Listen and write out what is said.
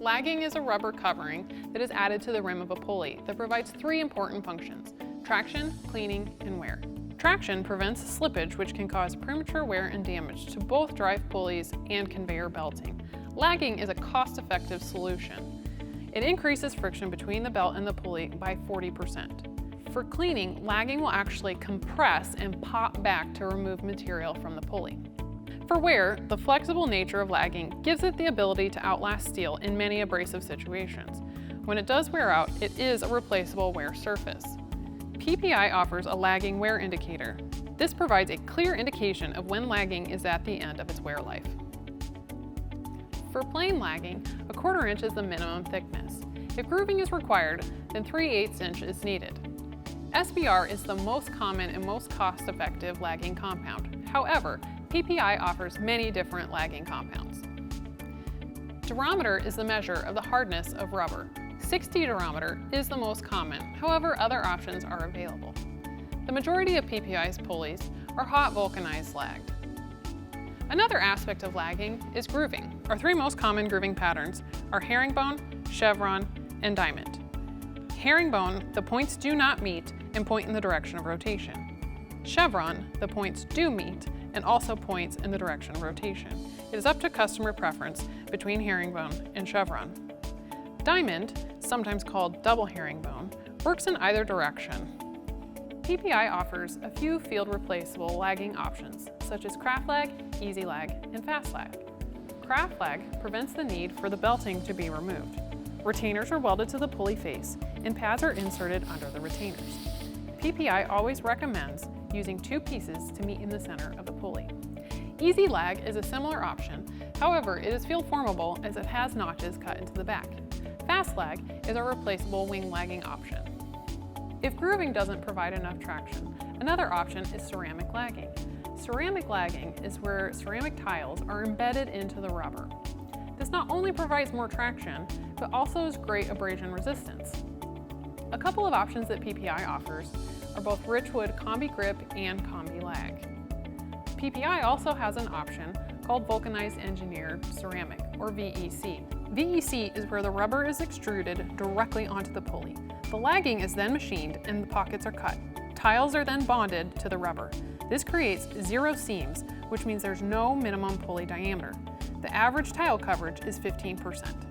lagging is a rubber covering that is added to the rim of a pulley that provides three important functions: traction, cleaning, and wear. Traction prevents slippage, which can cause premature wear and damage to both drive pulleys and conveyor belting. Lagging is a cost-effective solution. It increases friction between the belt and the pulley by 40%. For cleaning, lagging will actually compress and pop back to remove material from the pulley. For wear, the flexible nature of lagging gives it the ability to outlast steel in many abrasive situations. When it does wear out, it is a replaceable wear surface. PPI offers a lagging wear indicator. This provides a clear indication of when lagging is at the end of its wear life. For plain lagging, 1/4 inch is the minimum thickness. If grooving is required, then 3/8 inch is needed. SBR is the most common and most cost-effective lagging compound. However, PPI offers many different lagging compounds. Durometer is the measure of the hardness of rubber. 60 durometer is the most common, however other options are available. The majority of PPI's pulleys are hot vulcanized lagged. Another aspect of lagging is grooving. Our three most common grooving patterns are herringbone, chevron, and diamond. Herringbone, the points do not meet and point in the direction of rotation. Chevron, the points do meet and also points in the direction of rotation. It is up to customer preference between herringbone and chevron. Diamond, sometimes called double herringbone, works in either direction. PPI offers a few field replaceable lagging options, such as craft lag, easy lag, and fast lag. Craft lag prevents the need for the belting to be removed. Retainers are welded to the pulley face, and pads are inserted under the retainers. PPI always recommends using 2 pieces to meet in the center of the pulley. Easy lag is a similar option, however it is field formable as it has notches cut into the back. Fast lag is a replaceable wing lagging option. If grooving doesn't provide enough traction, another option is ceramic lagging. Ceramic lagging is where ceramic tiles are embedded into the rubber. This not only provides more traction, but also has great abrasion resistance. A couple of options that PPI offers are both Richwood Combi Grip and Combi Lag. PPI also has an option called Vulcanized Engineered Ceramic, or VEC. VEC is where the rubber is extruded directly onto the pulley. The lagging is then machined and the pockets are cut. Tiles are then bonded to the rubber. This creates 0 seams, which means there's no minimum pulley diameter. The average tile coverage is 15%.